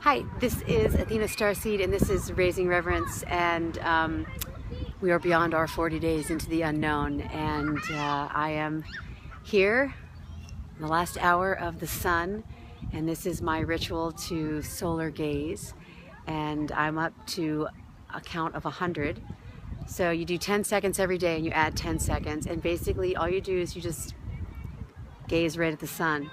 Hi, this is Athena StarSeed, and this is Raising Reverence, and we are beyond our 40 days into the unknown, and I am here in the last hour of the sun, and this is my ritual to solar gaze, and I'm up to a count of 100. So you do 10 seconds every day, and you add 10 seconds, and basically all you do is you just gaze right at the sun.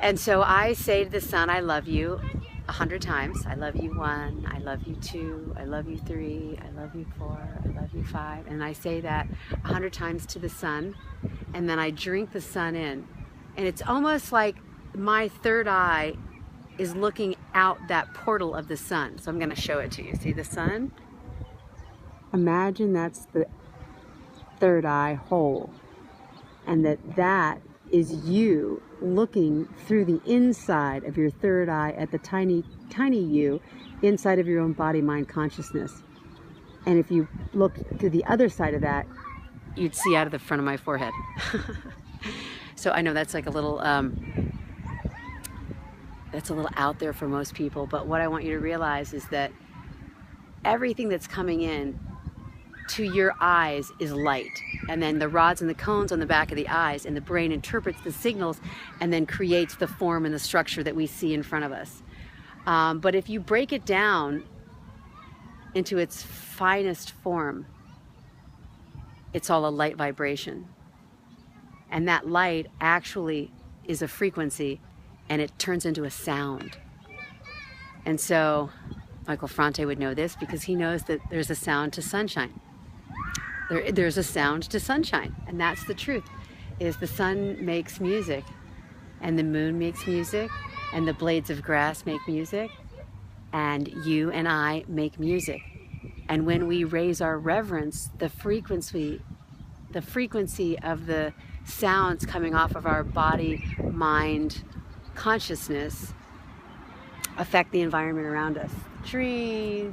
And so I say to the sun, I love you 100 times. I love you 1, I love you 2, I love you 3, I love you 4, I love you 5. And I say that 100 times to the sun, and then I drink the sun in. And it's almost like my third eye is looking out that portal of the sun. So I'm going to show it to you. See the sun? Imagine that's the third eye hole, and that is you looking through the inside of your third eye at the tiny you inside of your own body, mind, consciousness. And if you look to the other side of that, you'd see out of the front of my forehead. So I know that's like a little that's a little out there for most people, but what I want you to realize is that everything that's coming in to your eyes is light, and then the rods and the cones on the back of the eyes, and the brain interprets the signals and then creates the form and the structure that we see in front of us. But if you break it down into its finest form, it's all a light vibration, and that light actually is a frequency, and it turns into a sound. And so Michael Franti would know this, because he knows that there's a sound to sunshine. There's a sound to sunshine, and that's the truth, is the sun makes music, and the moon makes music, and the blades of grass make music, and you and I make music. And when we raise our reverence, the frequency of the sounds coming off of our body, mind, consciousness affect the environment around us. The trees,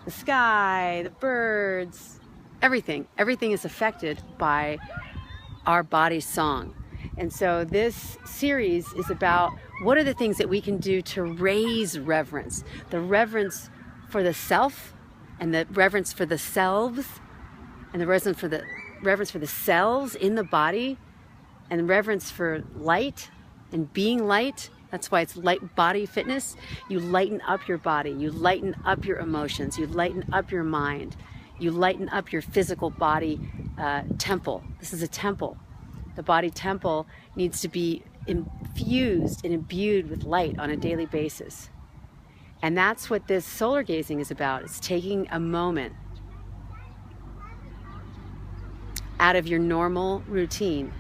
the sky, the birds, everything is affected by our body's song. And so this series is about what are the things that we can do to raise reverence. The reverence for the self, and the reverence for the selves, and the reverence for the cells in the body, and the reverence for light and being light. That's why it's light body fitness. You lighten up your body, you lighten up your emotions, you lighten up your mind, you lighten up your physical body temple. This is a temple. The body temple needs to be infused and imbued with light on a daily basis. And that's what this solar gazing is about. It's taking a moment out of your normal routine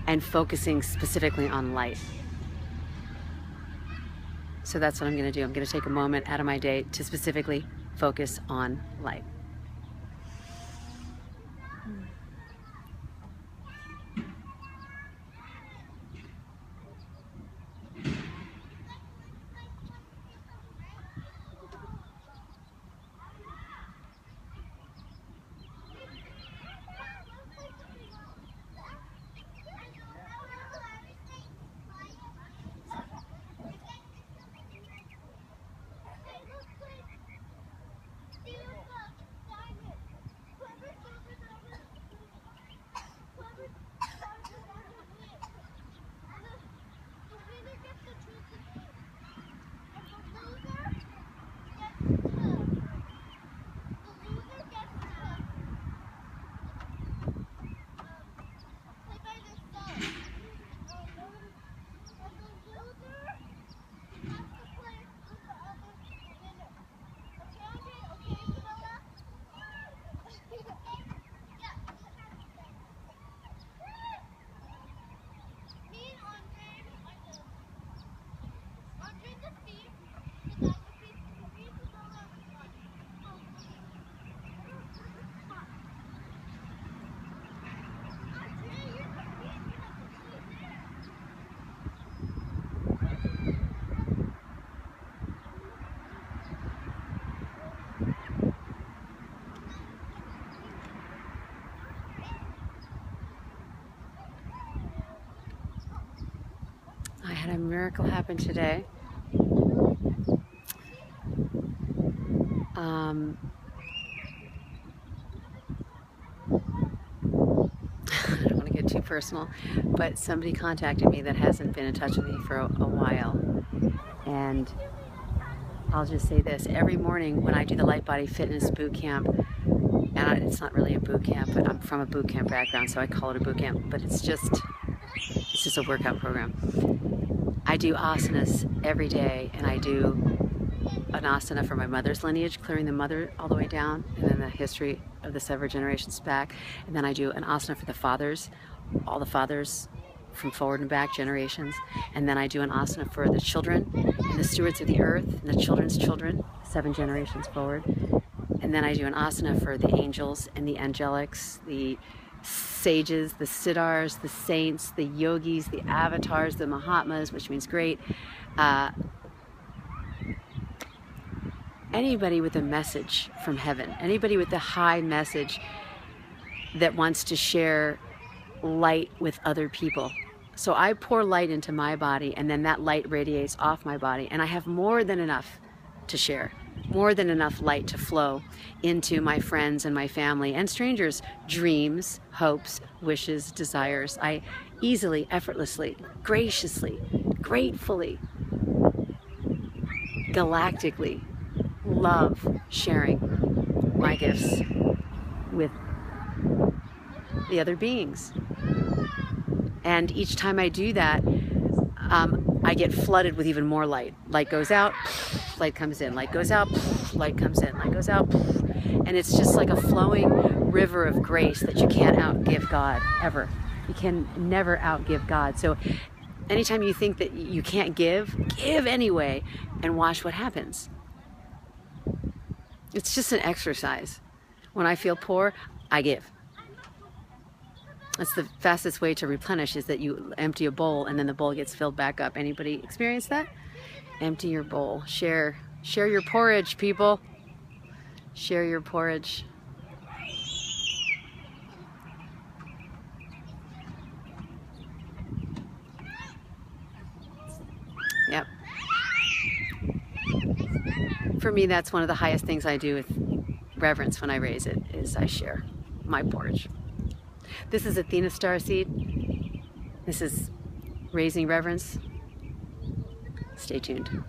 and focusing specifically on light. So that's what I'm going to do. I'm going to take a moment out of my day to specifically focus on light. I had a miracle happen today. I don't want to get too personal, but somebody contacted me that hasn't been in touch with me for a while. And I'll just say this, every morning when I do the Light Body Fitness boot camp, and it's not really a boot camp, but I'm from a boot camp background, so I call it a boot camp, but it's just a workout program. I do asanas every day, and I do an asana for my mother's lineage, clearing the mother all the way down, and then the history of the several generations back. And then I do an asana for the fathers, all the fathers from forward and back generations. And then I do an asana for the children and the stewards of the earth and the children's children, 7 generations forward. And then I do an asana for the angels and the angelics, the sages, the siddhars, the saints, the yogis, the avatars, the mahatmas, which means great. Anybody with a message from heaven, anybody with a high message that wants to share light with other people. So I pour light into my body, and then that light radiates off my body, and I have more than enough to share, more than enough light to flow into my friends and my family and strangers' dreams, hopes, wishes, desires. I easily, effortlessly, graciously, gratefully, galactically love sharing my gifts with the other beings. And each time I do that, I get flooded with even more light. Light goes out, light comes in, light goes out, light comes in, light goes out. And it's just like a flowing river of grace that you can't outgive God, ever. You can never outgive God. So anytime you think that you can't give anyway and watch what happens. It's just an exercise. When I feel poor, I give. That's the fastest way to replenish, is that you empty a bowl and then the bowl gets filled back up. Anybody experience that? Empty your bowl. Share your porridge, people. Share your porridge. Yep. For me, that's one of the highest things I do with reverence when I raise it, is I share my porridge. This is Athena StarSeed. This is Raising Reverence. Stay tuned.